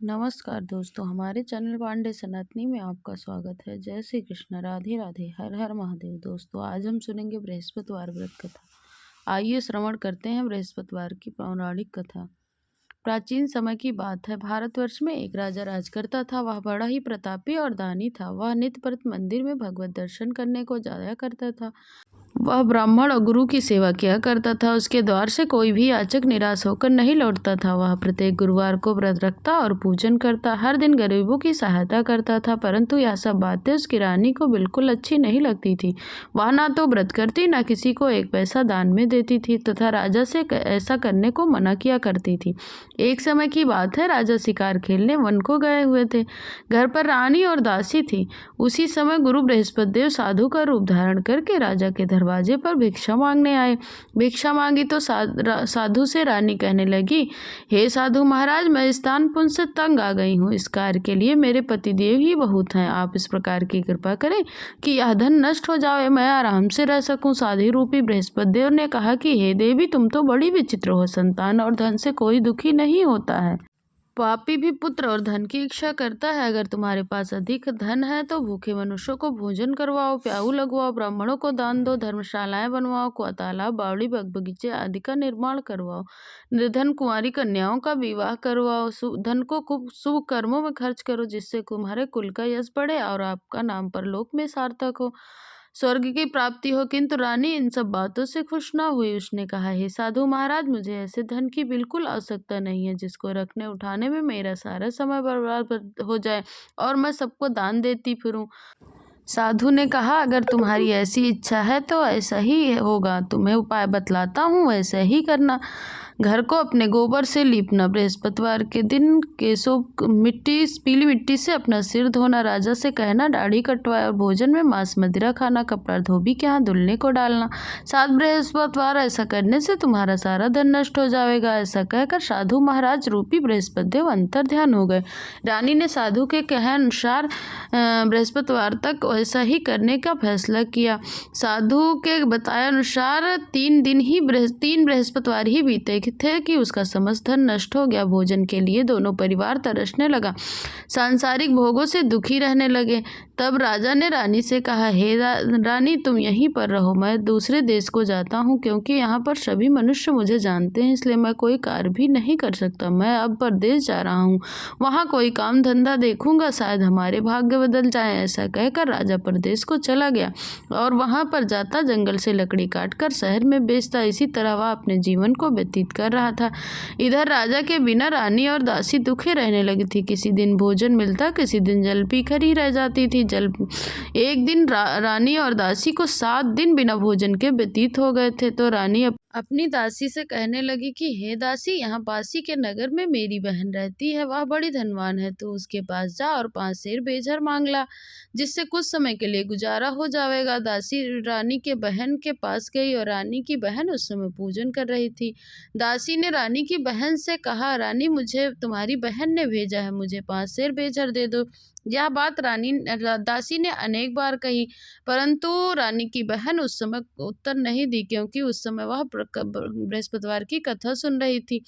नमस्कार दोस्तों, हमारे चैनल पांडे सनातनी में आपका स्वागत है। जय श्री कृष्ण, राधे राधे, हर हर महादेव। दोस्तों, आज हम सुनेंगे बृहस्पतिवार व्रत कथा। आइए श्रवण करते हैं बृहस्पतिवार की पौराणिक कथा। प्राचीन समय की बात है। भारतवर्ष में एक राजा राज करता था। वह बड़ा ही प्रतापी और दानी था। वह नित्य प्रति मंदिर में भगवत दर्शन करने को जाया करता था। वह ब्राह्मण और गुरु की सेवा किया करता था। उसके द्वार से कोई भी याचक निराश होकर नहीं लौटता था। वह प्रत्येक गुरुवार को व्रत रखता और पूजन करता। हर दिन गरीबों की सहायता करता था। परंतु यह सब बातें उसकी रानी को बिल्कुल अच्छी नहीं लगती थी। वह ना तो व्रत करती, ना किसी को एक पैसा दान में देती थी तथा राजा से ऐसा करने को मना किया करती थी। एक समय की बात है। राजा शिकार खेलने वन को गए हुए थे। घर पर रानी और दासी थी। उसी समय गुरु बृहस्पति देव साधु का रूप धारण करके राजा के दरवाजे पर भिक्षा मांगने आए। भिक्षा मांगी तो साधु से रानी कहने लगी, हे साधु महाराज, मैं स्थान पुण्य से तंग आ गई हूँ। इस कार्य के लिए मेरे पतिदेव ही बहुत हैं। आप इस प्रकार की कृपा करें कि यह धन नष्ट हो जाए, मैं आराम से रह सकूं। साधु रूपी बृहस्पति देव ने कहा कि हे देवी, तुम तो बड़ी विचित्र हो। संतान और धन से कोई दुखी नहीं होता है। पापी भी पुत्र और धन की इच्छा करता है। अगर तुम्हारे पास अधिक धन है तो भूखे मनुष्यों को भोजन करवाओ, प्याऊ लगवाओ, ब्राह्मणों को दान दो, धर्मशालाएं बनवाओ, तालाब, बावड़ी, बगीचे आदि का निर्माण करवाओ, निर्धन कुंवारी कन्याओं का विवाह करवाओ। धन को खूब शुभ कर्मों में खर्च करो, जिससे तुम्हारे कुल का यश बढ़े और आपका नाम परलोक में सार्थक हो, स्वर्ग की प्राप्ति हो। किंतु रानी इन सब बातों से खुश न हुई। उसने कहा, हे साधु महाराज, मुझे ऐसे धन की बिल्कुल आवश्यकता नहीं है जिसको रखने उठाने में मेरा सारा समय बर्बाद हो जाए और मैं सबको दान देती फिरूं। साधु ने कहा, अगर तुम्हारी ऐसी इच्छा है तो ऐसा ही होगा। तुम्हें उपाय बतलाता हूँ, वैसे ही करना। घर को अपने गोबर से लीपना, बृहस्पतिवार के दिन केशों पीली मिट्टी से अपना सिर धोना, राजा से कहना दाढ़ी कटवाए और भोजन में मांस मदिरा खाना, कपड़ा धोबी के यहाँ धुलने को डालना। 7 बृहस्पतिवार ऐसा करने से तुम्हारा सारा धन नष्ट हो जाएगा। ऐसा कहकर साधु महाराज रूपी बृहस्पति देव अंतर ध्यान हो गए। रानी ने साधु के कहे अनुसार बृहस्पतिवार तक ऐसा ही करने का फैसला किया। साधु के बताए अनुसार 3 बृहस्पतिवार ही बीते थे कि उसका समस्त धन नष्ट हो गया। भोजन के लिए दोनों परिवार तरसने लगा, सांसारिक भोगों से दुखी रहने लगे। तब राजा ने रानी से कहा, हे रानी, तुम यहीं पर रहो, मैं दूसरे देश को जाता हूँ, क्योंकि यहाँ पर सभी मनुष्य मुझे जानते हैं, इसलिए मैं कोई कार्य भी नहीं कर सकता। मैं अब परदेश जा रहा हूँ, वहाँ कोई काम धंधा देखूंगा, शायद हमारे भाग्य बदल जाए। ऐसा कहकर राजा परदेश को चला गया और वहाँ पर जाता जंगल से लकड़ी काटकर शहर में बेचता। इसी तरह वह अपने जीवन को व्यतीत कर रहा था। इधर राजा के बिना रानी और दासी दुखी रहने लगी थी। किसी दिन भोजन मिलता, किसी दिन जल पीकर ही रह जाती थी। एक दिन रानी और दासी को 7 दिन बिना भोजन के व्यतीत हो गए थे। तो रानी अपनी दासी से कहने लगी कि हे दासी, यहाँ पासी के नगर में मेरी बहन रहती है, वह बड़ी धनवान है। तू उसके पास जा और 5 सेर बेझर मांग ला, जिससे कुछ समय के लिए गुजारा हो जाएगा। दासी रानी के बहन के पास गई और रानी की बहन उस समय पूजन कर रही थी। दासी ने रानी की बहन से कहा, रानी, मुझे तुम्हारी बहन ने भेजा है, मुझे 5 सेर बेझर दे दो। यह बात दासी ने अनेक बार कही, परंतु रानी की बहन उस समय उत्तर नहीं दी, क्योंकि उस समय वह बृहस्पतिवार की कथा सुन रही थी।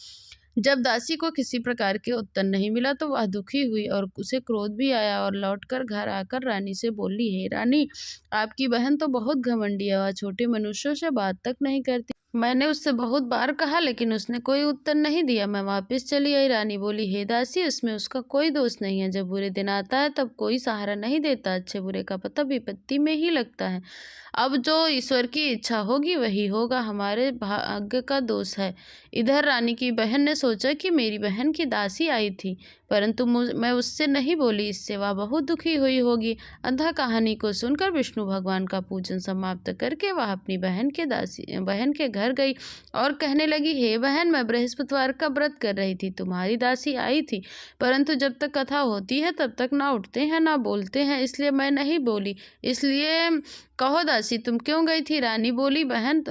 जब दासी को किसी प्रकार के उत्तर नहीं मिला तो वह दुखी हुई और उसे क्रोध भी आया और लौटकर घर आकर रानी से बोली, हे रानी, आपकी बहन तो बहुत घमंडी है, वह छोटे मनुष्यों से बात तक नहीं करती। मैंने उससे बहुत बार कहा, लेकिन उसने कोई उत्तर नहीं दिया। मैं वापस चली आई। रानी बोली, हे दासी, उसमें उसका कोई दोष नहीं है। जब बुरे दिन आता है तब कोई सहारा नहीं देता। अच्छे बुरे का पता विपत्ति में ही लगता है। अब जो ईश्वर की इच्छा होगी वही होगा, हमारे भाग्य का दोष है। इधर रानी की बहन ने सोचा कि मेरी बहन की दासी आई थी, परंतु मैं उससे नहीं बोली, इससे वह बहुत दुखी हुई होगी। अतः कहानी को सुनकर विष्णु भगवान का पूजन समाप्त करके वह अपनी बहन के घर गई और कहने लगी, हे बहन, मैं बृहस्पतिवार का व्रत कर रही थी, तुम्हारी दासी आई थी, परंतु जब तक कथा होती है तब तक ना उठते हैं ना बोलते हैं, इसलिए मैं नहीं बोली। इसलिए कहो दासी, तुम क्यों गई थी? रानी बोली, बहन,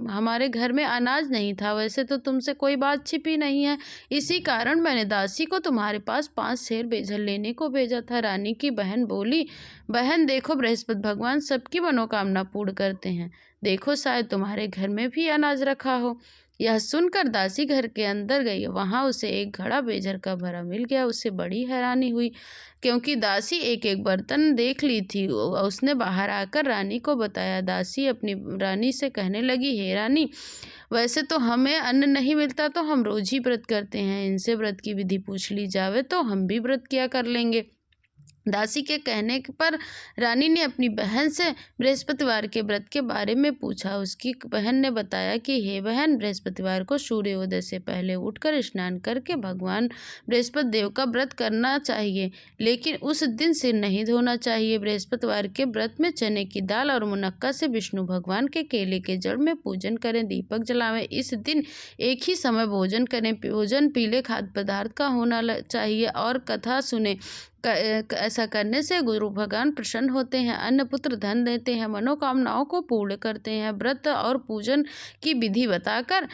हमारे घर में अनाज नहीं था। वैसे तो तुमसे कोई बात छिपी नहीं है, इसी कारण मैंने दासी को तुम्हारे पास 5 सेर बेझर लेने को भेजा था। रानी की बहन बोली, बहन देखो, बृहस्पति भगवान सबकी मनोकामना पूर्ण करते हैं। देखो, शायद तुम्हारे घर में भी अनाज रखा हो। यह सुनकर दासी घर के अंदर गई। वहां उसे एक घड़ा बेजर का भरा मिल गया। उसे बड़ी हैरानी हुई, क्योंकि दासी एक एक बर्तन देख ली थी। उसने बाहर आकर रानी को बताया। दासी अपनी रानी से कहने लगी, हे रानी, वैसे तो हमें अन्न नहीं मिलता तो हम रोज ही व्रत करते हैं। इनसे व्रत की विधि पूछ ली जावे तो हम भी व्रत किया कर लेंगे। दासी के कहने पर रानी ने अपनी बहन से बृहस्पतिवार के व्रत के बारे में पूछा। उसकी बहन ने बताया कि हे बहन, बृहस्पतिवार को सूर्योदय से पहले उठकर स्नान करके भगवान बृहस्पति देव का व्रत करना चाहिए, लेकिन उस दिन सिर नहीं धोना चाहिए। बृहस्पतिवार के व्रत में चने की दाल और मुनक्का से विष्णु भगवान के केले के जड़ में पूजन करें, दीपक जलावें। इस दिन एक ही समय भोजन करें। भोजन पीले खाद्य पदार्थ का होना चाहिए और कथा सुने। ऐसा करने से गुरु भगवान प्रसन्न होते हैं, अन्न पुत्र धन देते हैं, मनोकामनाओं को पूर्ण करते हैं। व्रत और पूजन की विधि बताकर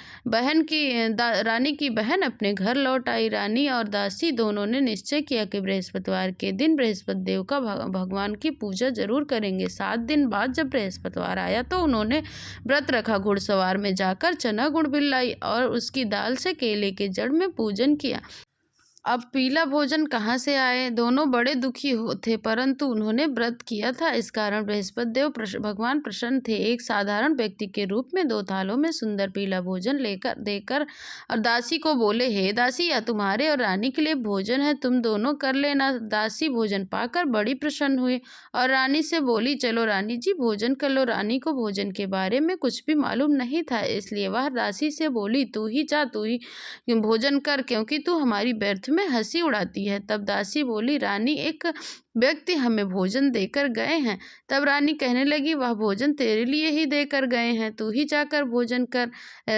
रानी की बहन अपने घर लौट आई। रानी और दासी दोनों ने निश्चय किया कि बृहस्पतिवार के दिन बृहस्पति देव का भगवान की पूजा जरूर करेंगे। 7 दिन बाद जब बृहस्पतिवार आया तो उन्होंने व्रत रखा। घुड़सवार में जाकर चना गुड़ बिल्लाई और उसकी दाल से केले के जड़ में पूजन किया। अब पीला भोजन कहाँ से आए? दोनों बड़े दुखी थे, परंतु उन्होंने व्रत किया था, इस कारण बृहस्पति देव भगवान प्रसन्न थे। एक साधारण व्यक्ति के रूप में 2 थालों में सुंदर पीला भोजन देकर और दासी को बोले, हे दासी, यह तुम्हारे और रानी के लिए भोजन है, तुम दोनों कर लेना। दासी भोजन पाकर बड़ी प्रसन्न हुई और रानी से बोली, चलो रानी जी, भोजन कर लो। रानी को भोजन के बारे में कुछ भी मालूम नहीं था, इसलिए वह दासी से बोली, तू ही जा, तू ही भोजन कर, क्योंकि तू हमारी व्यर्थ में हंसी उड़ाती है। तब दासी बोली, रानी, एक व्यक्ति हमें भोजन देकर गए हैं। तब रानी कहने लगी, वह भोजन तेरे लिए ही देकर गए हैं, तू ही जाकर भोजन कर।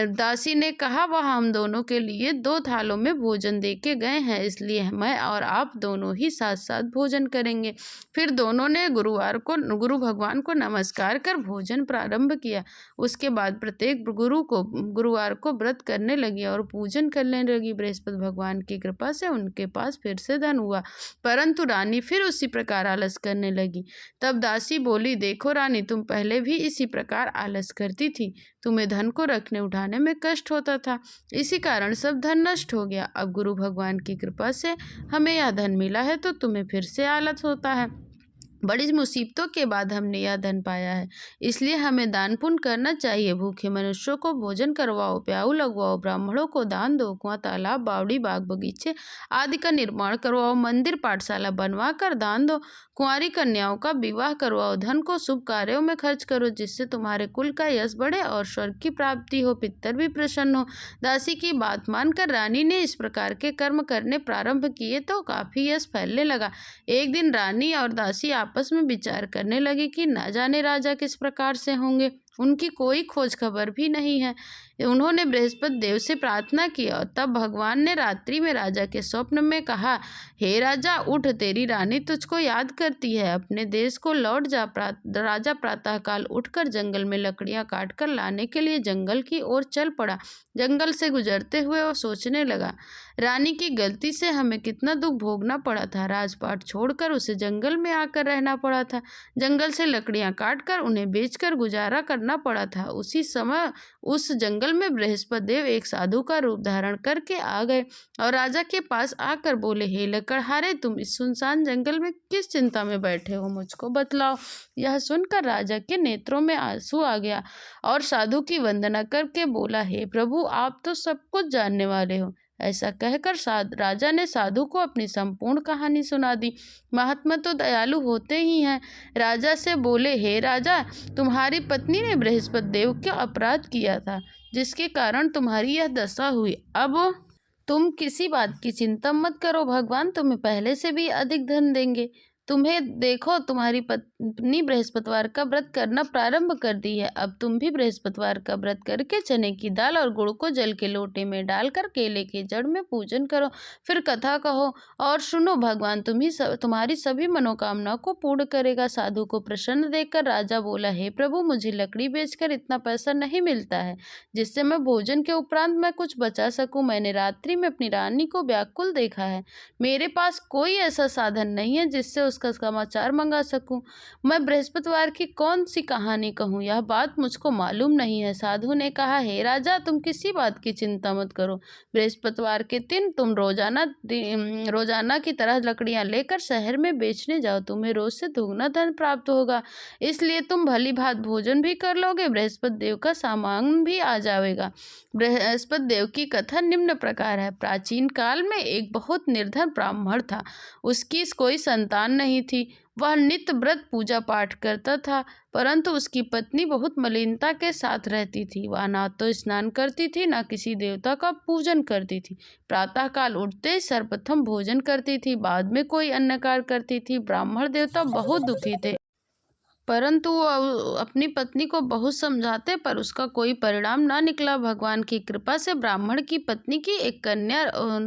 दासी ने कहा, वह हम दोनों के लिए 2 थालों में भोजन दे के गए हैं, इसलिए मैं और आप दोनों ही साथ साथ भोजन करेंगे। फिर दोनों ने गुरु भगवान को नमस्कार कर भोजन प्रारंभ किया। उसके बाद प्रत्येक गुरुवार को व्रत करने लगी और पूजन करने लगी। बृहस्पति भगवान की कृपा से उनके पास फिर से धन हुआ, परंतु रानी फिर उसी प्रकार आलस करने लगी। तब दासी बोली, देखो रानी, तुम पहले भी इसी प्रकार आलस करती थी, तुम्हें धन को रखने उठाने में कष्ट होता था, इसी कारण सब धन नष्ट हो गया। अब गुरु भगवान की कृपा से हमें यह धन मिला है तो तुम्हें फिर से आलस होता है। बड़ी मुसीबतों के बाद हमने यह धन पाया है, इसलिए हमें दान पुण्य करना चाहिए। भूखे मनुष्यों को भोजन करवाओ, प्याऊ लगवाओ, ब्राह्मणों को दान दो, कुआं, तालाब, बावड़ी, बाग बगीचे आदि का निर्माण करवाओ, मंदिर पाठशाला बनवा कर दान दो, कुंवारी कन्याओं का विवाह करवाओ, धन को शुभ कार्यों में खर्च करो, जिससे तुम्हारे कुल का यश बढ़े और स्वर्ग की प्राप्ति हो, पितर भी प्रसन्न हो। दासी की बात मानकर रानी ने इस प्रकार के कर्म करने प्रारंभ किए तो काफी यश फैलने लगा। एक दिन रानी और दासी आपस में विचार करने लगे कि न जाने राजा किस प्रकार से होंगे, उनकी कोई खोज खबर भी नहीं है। उन्होंने बृहस्पति देव से प्रार्थना की और तब भगवान ने रात्रि में राजा के स्वप्न में कहा, हे राजा, उठ, तेरी रानी तुझको याद करती है, अपने देश को लौट जा। राजा प्रातःकाल उठकर जंगल में लकड़ियां काटकर लाने के लिए जंगल की ओर चल पड़ा। जंगल से गुजरते हुए वो सोचने लगा, रानी की गलती से हमें कितना दुख भोगना पड़ा था। राजपाट छोड़कर उसे जंगल में आकर रहना पड़ा था, जंगल से लकड़ियां काटकर उन्हें बेचकर गुजारा करना पड़ा था। उसी समय उस जंगल में बृहस्पति देव एक साधु का रूप धारण करके आ गए और राजा के पास आकर बोले, हे लकड़हारे, तुम इस सुनसान जंगल में किस चिंता में बैठे हो, मुझको बतलाओ। यह सुनकर राजा के नेत्रों में आंसू आ गया और साधु की वंदना करके बोला, हे प्रभु, आप तो सब कुछ जानने वाले हो। ऐसा कहकर राजा ने साधु को अपनी संपूर्ण कहानी सुना दी। महात्मा तो दयालु होते ही हैं। राजा से बोले, हे राजा, तुम्हारी पत्नी ने बृहस्पति देव का अपराध किया था, जिसके कारण तुम्हारी यह दशा हुई। अब तुम किसी बात की चिंता मत करो, भगवान तुम्हें पहले से भी अधिक धन देंगे। तुम्हें देखो, तुम्हारी पत्नी बृहस्पतिवार का व्रत करना प्रारंभ कर दी है। अब तुम भी बृहस्पतिवार का व्रत करके चने की दाल और गुड़ को जल के लोटे में डालकर केले के जड़ में पूजन करो, फिर कथा कहो और सुनो, भगवान तुम्हारी सभी मनोकामनाओं को पूर्ण करेगा। साधु को प्रसन्न देखकर राजा बोला, हे प्रभु, मुझे लकड़ी बेचकर इतना पैसा नहीं मिलता है जिससे मैं भोजन के उपरांत मैं कुछ बचा सकूं। मैंने रात्रि में अपनी रानी को व्याकुल देखा है, मेरे पास कोई ऐसा साधन नहीं है जिससे उसका समाचार मंगा सकूं। मैं बृहस्पतिवार की कौन सी कहानी कहूँ, यह बात मुझको मालूम नहीं है। साधु ने कहा, हे राजा, तुम किसी बात की चिंता मत करो। बृहस्पतिवार के दिन तुम रोजाना की तरह लकड़ियां लेकर शहर में बेचने जाओ। तुम्हें रोज से दुगना धन प्राप्त होगा, इसलिए तुम भली भात भोजन भी कर लोगे, बृहस्पति देव का सामान भी आ जाएगा। बृहस्पति देव की कथा निम्न प्रकार है। प्राचीन काल में एक बहुत निर्धन ब्राह्मण था। उसकी कोई संतान नहीं थी। वह नित्य व्रत पूजा पाठ करता था, परंतु उसकी पत्नी बहुत मलिनता के साथ रहती थी। वह ना तो स्नान करती थी, ना किसी देवता का पूजन करती थी। प्रातः काल उठते ही सर्वप्रथम भोजन करती थी, बाद में कोई अन्य कार्य करती थी। ब्राह्मण देवता बहुत दुखी थे, परंतु वो अपनी पत्नी को बहुत समझाते, पर उसका कोई परिणाम ना निकला। भगवान की कृपा से ब्राह्मण की पत्नी की एक कन्या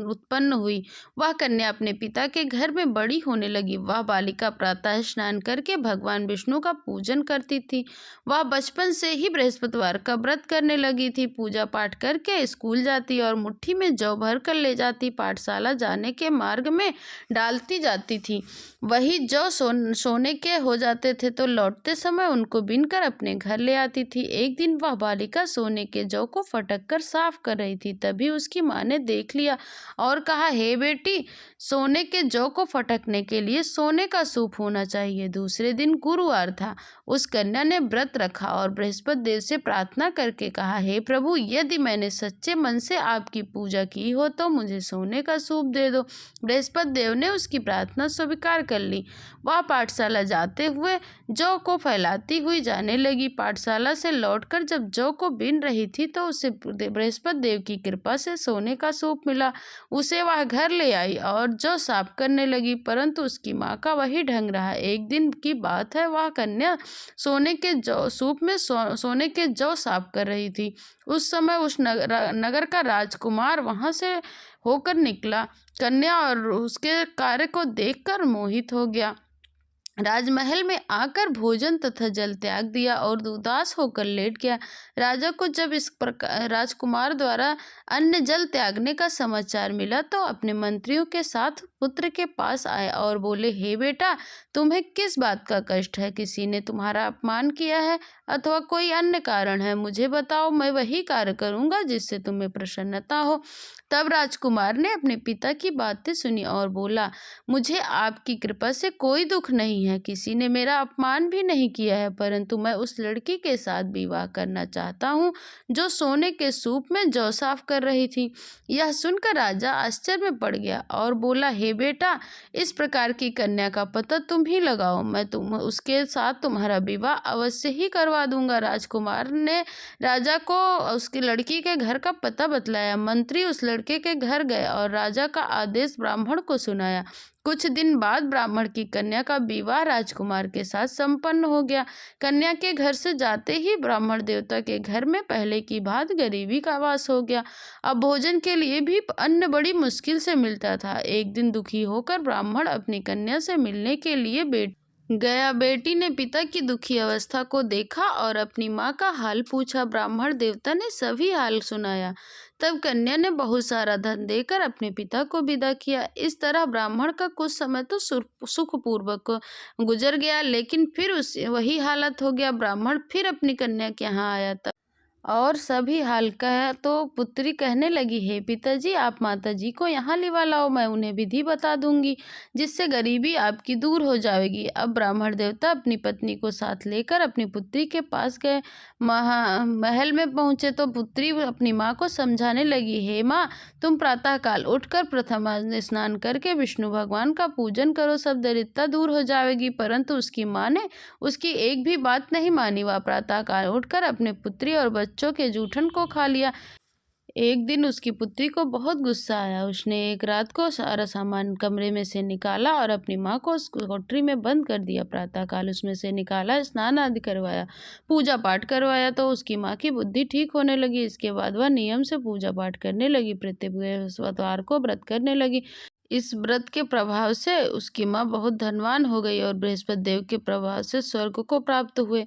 उत्पन्न हुई। वह कन्या अपने पिता के घर में बड़ी होने लगी। वह बालिका प्रातः स्नान करके भगवान विष्णु का पूजन करती थी। वह बचपन से ही बृहस्पतिवार का व्रत करने लगी थी। पूजा पाठ करके स्कूल जाती और मुट्ठी में जौ भर कर ले जाती पाठशाला जाने के मार्ग में डालती जाती थी। वही जौ सोने के हो जाते थे तो लौटते समय उनको बीनकर अपने घर ले आती थी। एक दिन वह बालिका सोने के जौ को फटक कर साफ कर रही थी। तभी उसकी माँ ने देख लिया और कहा, हे बेटी, सोने के जौ को फटकने के लिए सोने का सूप होना चाहिए। दूसरे दिन गुरुवार था। उस कन्या ने व्रत रखा और बृहस्पति देव से प्रार्थना करके कहा, हे प्रभु, यदि मैंने सच्चे मन से आपकी पूजा की हो तो मुझे सोने का सूप दे दो। बृहस्पति देव ने उसकी प्रार्थना स्वीकार कर ली। वह पाठशाला जाते हुए जौ को फैलाती हुई जाने लगी। पाठशाला से लौटकर जब जौ को बीन रही थी तो उसे बृहस्पति देव की कृपा से सोने का सूप मिला। उसे वह घर ले आई और जौ साफ करने लगी, परंतु उसकी माँ का वही ढंग रहा। एक दिन की बात है, वह कन्या सोने के जौ सूप में सोने के जौ साफ कर रही थी। उस समय उस नगर का राजकुमार वहां से होकर निकला। कन्या और उसके कार्य को देखकर मोहित हो गया। राजमहल में आकर भोजन तथा जल त्याग दिया और उदास होकर लेट गया। राजा को जब इस प्रकार राजकुमार द्वारा अन्न जल त्यागने का समाचार मिला तो अपने मंत्रियों के साथ पुत्र के पास आए और बोले, हे बेटा, तुम्हें किस बात का कष्ट है? किसी ने तुम्हारा अपमान किया है अथवा कोई अन्य कारण है? मुझे बताओ, मैं वही कार्य करूंगा जिससे तुम्हें प्रसन्नता हो। तब राजकुमार ने अपने पिता की बातें सुनी और बोला, मुझे आपकी कृपा से कोई दुख नहीं है। किसी ने मेरा अपमान भी नहीं किया है, परंतु मैं उस लड़की के साथ विवाह करना चाहता हूँ जो सोने के सूप में जौ साफ कर रही थी। यह सुनकर राजा आश्चर्य में पड़ गया और बोला, हे बेटा, इस प्रकार की कन्या का पता तुम ही लगाओ। मैं उसके साथ तुम्हारा विवाह अवश्य ही करवा दूंगा। राजकुमार ने राजा को उसकी लड़की के घर का पता बतलाया। मंत्री उस लड़के के घर गए और राजा का आदेश ब्राह्मण को सुनाया। कुछ दिन बाद ब्राह्मण की कन्या का विवाह राजकुमार के साथ संपन्न हो गया। कन्या के घर से जाते ही ब्राह्मण देवता के घर में पहले की भांति गरीबी का वास हो गया। अब भोजन के लिए भी अन्न बड़ी मुश्किल से मिलता था। एक दिन दुखी होकर ब्राह्मण अपनी कन्या से मिलने के लिए गया। बेटी ने पिता की दुखी अवस्था को देखा और अपनी माँ का हाल पूछा। ब्राह्मण देवता ने सभी हाल सुनाया। तब कन्या ने बहुत सारा धन देकर अपने पिता को विदा किया। इस तरह ब्राह्मण का कुछ समय तो सुखपूर्वक गुजर गया, लेकिन फिर वही हालत हो गया। ब्राह्मण फिर अपनी कन्या के यहाँ आया था और सभी हाल कहा तो पुत्री कहने लगी, हे पिताजी, आप माताजी को यहाँ लिवा लाओ, मैं उन्हें विधि बता दूंगी जिससे गरीबी आपकी दूर हो जाएगी। अब ब्राह्मण देवता अपनी पत्नी को साथ लेकर अपनी पुत्री के पास गए। महल में पहुंचे तो पुत्री अपनी माँ को समझाने लगी, हे माँ, तुम प्रातःकाल उठकर प्रथम स्नान करके विष्णु भगवान का पूजन करो, सब दरिद्रता दूर हो जाएगी। परंतु उसकी माँ ने उसकी एक भी बात नहीं मानी। वह प्रातःकाल उठकर अपने पुत्री और बच्चों के जूठन को खा लिया। एक दिन उसकी पुत्री को बहुत गुस्सा आया। उसने एक रात को सारा सामान कमरे में से निकाला और अपनी माँ को उस कोठरी में बंद कर दिया। प्रातःकाल उसमें से निकाला, स्नान आदि करवाया, पूजा पाठ करवाया तो उसकी माँ की बुद्धि ठीक होने लगी। इसके बाद वह नियम से पूजा पाठ करने लगी, प्रत्येक बृहस्पतिवार को व्रत करने लगी। इस व्रत के प्रभाव से उसकी माँ बहुत धनवान हो गई और बृहस्पति देव के प्रभाव से स्वर्ग को प्राप्त हुए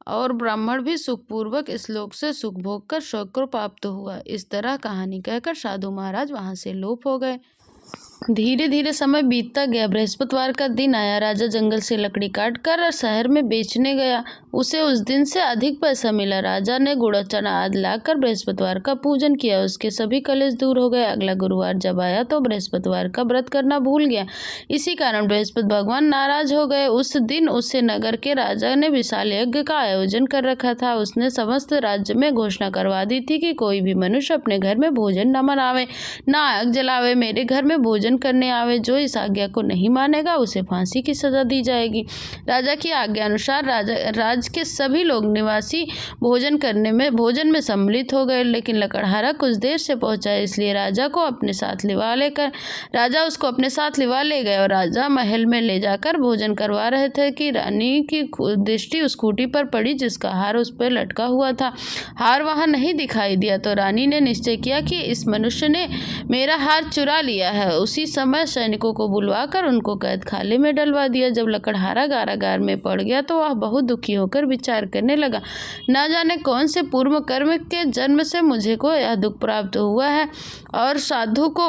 और ब्राह्मण भी सुखपूर्वक इस लोक से सुख भोग कर स्वर्ग को प्राप्त हुआ। इस तरह कहानी कहकर साधु महाराज वहां से लोप हो गए। धीरे धीरे समय बीतता गया। बृहस्पतिवार का दिन आया। राजा जंगल से लकड़ी काटकर शहर में बेचने गया। उसे उस दिन से अधिक पैसा मिला। राजा ने गुड़ चना आदि लाकर बृहस्पतिवार का पूजन किया। उसके सभी कलेश दूर हो गए। अगला गुरुवार जब आया तो बृहस्पतिवार का व्रत करना भूल गया। इसी कारण बृहस्पति भगवान नाराज हो गए। उस दिन उसे नगर के राजा ने विशाल यज्ञ का आयोजन कर रखा था। उसने समस्त राज्य में घोषणा करवा दी थी कि कोई भी मनुष्य अपने घर में भोजन न बनावे, न आग जलावे, मेरे घर में भोजन करने आवे। जो इस आज्ञा को नहीं मानेगा उसे फांसी की सजा दी जाएगी। राजा की आज्ञा अनुसार राज्य के सभी लोग निवासी भोजन में सम्मिलित हो गए। लेकिन लकड़हारा कुछ देर से पहुंचा, इसलिए राजा उसको अपने साथ लिवा ले गए और राजा महल में ले जाकर भोजन करवा रहे थे कि रानी की दृष्टि उस खूंटी पर पड़ी जिसका हार उस पर लटका हुआ था। हार वहां नहीं दिखाई दिया तो रानी ने निश्चय किया कि इस मनुष्य ने मेरा हार चुरा लिया है। उसी समय सैनिकों को बुलवाकर उनको कैद खाने में डलवा दिया। जब लकड़हारा कारागार में पड़ गया तो वह बहुत दुखी होकर विचार करने लगा, न जाने कौन से पूर्व कर्म के जन्म से मुझे को यह दुख प्राप्त हुआ है। और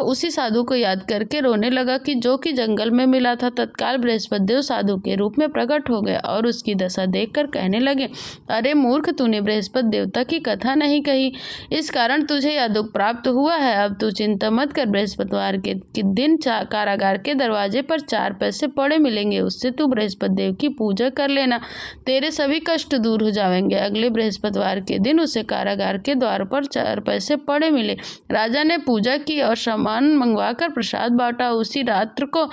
उसी साधु को याद करके रोने लगा कि जो कि जंगल में मिला था। तत्काल बृहस्पति देव साधु के रूप में प्रकट हो गए और उसकी दशा देखकर कहने लगे, अरे मूर्ख, तूने बृहस्पति देवता की कथा नहीं कही, इस कारण तुझे यह दुख प्राप्त हुआ है। अब तू चिंता मत कर। बृहस्पतिवार के दिन कारागार के दरवाजे पर 4 पैसे पड़े मिलेंगे, उससे तू बृहस्पति देव की पूजा कर लेना, तेरे सभी कष्ट दूर हो जाएंगे। अगले बृहस्पतिवार के दिन उसे कारागार के द्वार पर 4 पैसे पड़े मिले। राजा ने पूजा की और सामान मंगवाकर प्रसाद बांटा। उसी रात्र को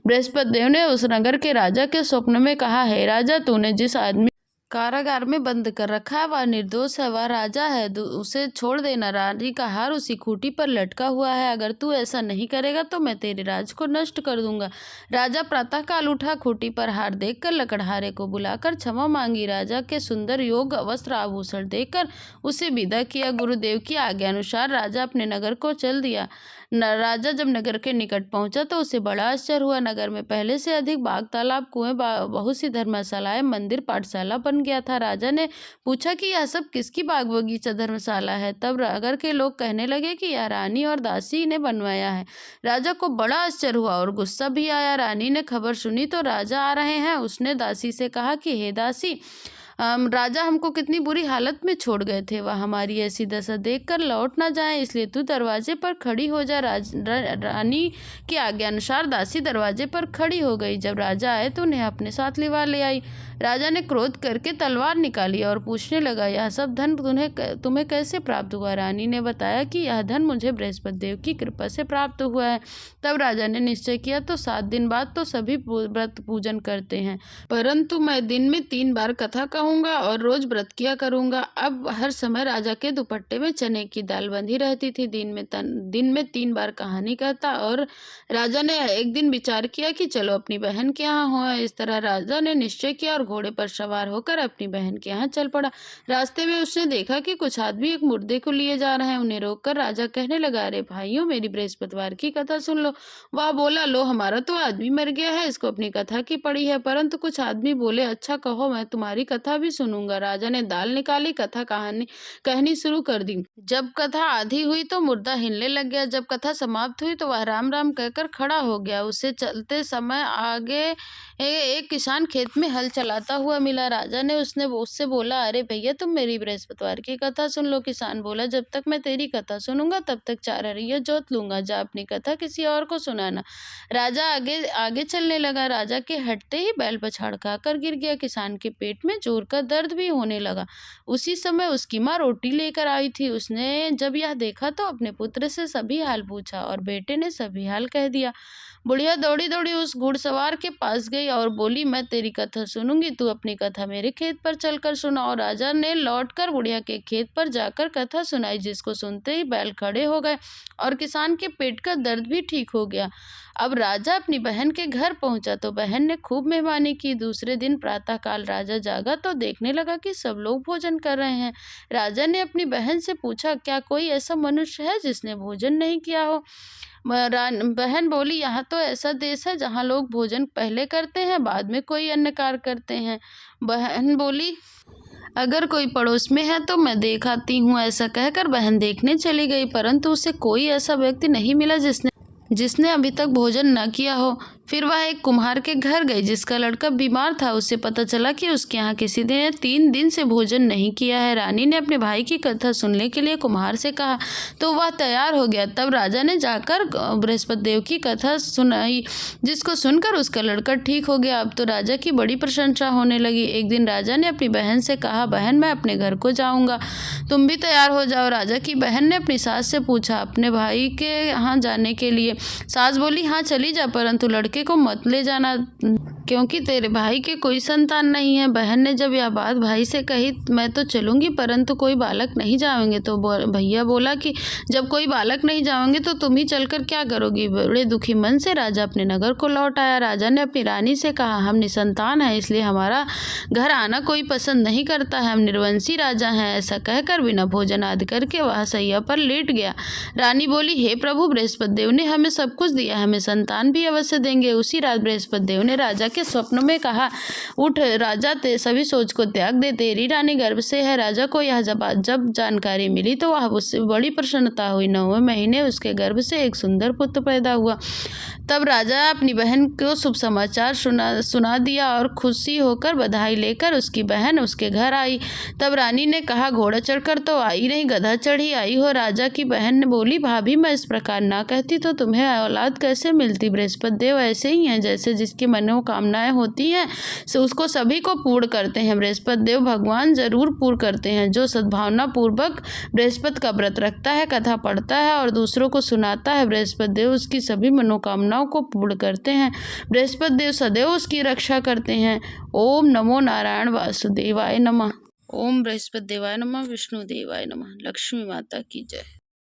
बृहस्पति देव ने उस नगर के राजा के स्वप्न में कहा, हे राजा, तूने जिस आदमी कारागार में बंद कर रखा है वह निर्दोष है, वह राजा है, उसे छोड़ देना। रानी का हार उसी खूंटी पर लटका हुआ है। अगर तू ऐसा नहीं करेगा तो मैं तेरे राज को नष्ट कर दूंगा। राजा प्रातःकाल उठा, खूंटी पर हार देखकर लकड़हारे को बुलाकर क्षमा मांगी। राजा के सुंदर योग वस्त्र आभूषण देखकर उसे विदा किया। गुरुदेव की आज्ञा अनुसार राजा अपने नगर को चल दिया। राजा जब नगर के निकट पहुंचा तो उसे बड़ा आश्चर्य हुआ। नगर में पहले से अधिक बाग, तालाब, कुएं, बहुत सी धर्मशालाएं, मंदिर, पाठशाला बन गया था। राजा ने पूछा कि यह सब किसकी बाग, बगीचा, धर्मशाला है। तब नगर के लोग कहने लगे कि यह रानी और दासी ने बनवाया है। राजा को बड़ा आश्चर्य हुआ और गुस्सा भी आया। रानी ने खबर सुनी तो राजा आ रहे हैं। उसने दासी से कहा कि हे दासी, राजा हमको कितनी बुरी हालत में छोड़ गए थे, वह हमारी ऐसी दशा देखकर लौट ना जाए, इसलिए तू दरवाजे पर खड़ी हो जा। रानी की आज्ञा अनुसार दासी दरवाजे पर खड़ी हो गई। जब राजा आए तो उन्हें अपने साथ लिवा ले आई। राजा ने क्रोध करके तलवार निकाली और पूछने लगा, यह सब धन तुम्हें कैसे प्राप्त हुआ? रानी ने बताया कि यह धन मुझे बृहस्पति देव की कृपा से प्राप्त हुआ है। तब राजा ने निश्चय किया तो 7 दिन बाद तो सभी व्रत पूजन करते हैं, परंतु मैं दिन में 3 बार कथा कहूंगा और रोज व्रत किया करूंगा। अब हर समय राजा के दुपट्टे में चने की दाल बंधी रहती थी। दिन में 3 बार कहानी कहता। और राजा ने एक दिन विचार किया कि चलो अपनी बहन के यहाँ हो। इस तरह राजा ने निश्चय किया और घोड़े पर सवार होकर अपनी बहन के यहाँ चल पड़ा। रास्ते में उसने देखा कि कुछ आदमी एक मुर्दे को लिए जा रहे हैं। उन्हें रोककर राजा कहने लगा, अरे भाइयों, मेरी बृहस्पतिवार की कथा सुन लो। वह बोला, लो, हमारा तो आदमी मर गया है, इसको अपनी कथा की पड़ी है। परंतु कुछ आदमी बोले, अच्छा कहो, मैं तुम्हारी कथा भी सुनूंगा। राजा ने दाल निकाली, कथा कहनी शुरू कर दी। जब कथा आधी हुई तो मुर्दा हिलने लग गया। जब कथा समाप्त हुई तो वह राम राम कहकर खड़ा हो गया। उसे चलते समय आगे एक किसान खेत में हल चलाता हुआ मिला। राजा ने उससे बोला, अरे भैया, तुम मेरी बृहस्पतिवार की कथा सुन लो। किसान बोला, जब तक मैं तेरी कथा सुनूंगा तब तक 4 अरिया जोत लूंगा, जा अपनी कथा किसी और को सुनाना। राजा आगे चलने लगा। राजा के हटते ही बैल पछाड़ खाकर गिर गया। किसान के पेट में जोर का दर्द भी होने लगा। उसी समय उसकी माँ रोटी लेकर आई थी। उसने जब यह देखा तो अपने पुत्र से सभी हाल पूछा और बेटे ने सभी हाल कह दिया। बुढ़िया दौड़ी दौड़ी उस घुड़सवार के पास गई और बोली, मैं तेरी कथा सुनूंगी, तू अपनी कथा मेरे खेत पर चलकर सुना। और राजा ने लौटकर बुढ़िया के खेत पर जाकर कथा सुनाई, जिसको सुनते ही बैल खड़े हो गए और किसान के पेट का दर्द भी ठीक हो गया। अब राजा अपनी बहन के घर पहुंचा तो बहन ने खूब मेहमानी की। दूसरे दिन प्रातःकाल राजा जागा तो देखने लगा कि सब लोग भोजन कर रहे हैं। राजा ने अपनी बहन से पूछा, क्या कोई ऐसा मनुष्य है जिसने भोजन नहीं किया हो? बहन बोली, यहाँ तो ऐसा देश है जहाँ लोग भोजन पहले करते हैं, बाद में कोई अन्य कार्य करते हैं। बहन बोली, अगर कोई पड़ोस में है तो मैं देख आती हूँ। ऐसा कहकर बहन देखने चली गई, परंतु उसे कोई ऐसा व्यक्ति नहीं मिला जिसने अभी तक भोजन न किया हो। फिर वह एक कुम्हार के घर गई जिसका लड़का बीमार था। उससे पता चला कि उसके यहाँ किसी ने 3 दिन से भोजन नहीं किया है। रानी ने अपने भाई की कथा सुनने के लिए कुम्हार से कहा तो वह तैयार हो गया। तब राजा ने जाकर बृहस्पति देव की कथा सुनाई, जिसको सुनकर उसका लड़का ठीक हो गया। अब तो राजा की बड़ी प्रशंसा होने लगी। एक दिन राजा ने अपनी बहन से कहा, बहन मैं अपने घर को जाऊँगा, तुम भी तैयार हो जाओ। राजा की बहन ने अपनी सास से पूछा अपने भाई के यहाँ जाने के लिए। सास बोली, हाँ चली जा, परंतु लड़के को मत ले जाना क्योंकि तेरे भाई के कोई संतान नहीं है। बहन ने जब यह बात भाई से कही, मैं तो चलूंगी परंतु कोई बालक नहीं जाओगे। तो भैया बोला कि जब कोई बालक नहीं जाओगे तो तुम ही चलकर क्या करोगी। बड़े दुखी मन से राजा अपने नगर को लौट आया। राजा ने अपनी रानी से कहा, हम निसंतान हैं, इसलिए हमारा घर आना कोई पसंद नहीं करता है, हम निर्वंशी राजा हैं। ऐसा कहकर बिना भोजन आदि करके वह सैया पर लेट गया। रानी बोली, हे प्रभु, बृहस्पति देव ने हमें सब कुछ दिया, हमें संतान भी अवश्य देंगे। उसी रात बृहस्पति देव ने राजा के स्वप्न में कहा, उठ राजा, सभी सोच को त्याग दे, तेरी रानी गर्भ से है। राजा को यह जब जानकारी मिली तो वह उससे बड़ी प्रसन्नता हुई। 9वें महीने उसके गर्भ से एक सुंदर पुत्र पैदा हुआ। तब राजा अपनी बहन को शुभ समाचार सुना दिया और खुशी होकर बधाई लेकर उसकी बहन उसके घर आई। तब रानी ने कहा, घोड़ा चढ़कर तो आई नहीं, गधा चढ़ी आई हो। राजा की बहन ने बोली, भाभी मैं इस प्रकार ना कहती तो तुम्हें औलाद कैसे मिलती। बृहस्पति देव ऐसे ही हैं, जैसे जिसकी मनोकामनाएं होती हैं सो उसको सभी को पूर्ण करते हैं। बृहस्पति देव भगवान जरूर पूर्ण करते हैं। जो सद्भावना पूर्वक बृहस्पति का व्रत रखता है, कथा पढ़ता है और दूसरों को सुनाता है, बृहस्पति देव उसकी सभी मनोकामनाओं को पूर्ण करते हैं। बृहस्पति देव सदैव उसकी रक्षा करते हैं। ओम नमो नारायण वासुदेवाय नमः। ओम बृहस्पति देवाय नमः। विष्णु देवाय नमः। लक्ष्मी माता की जय।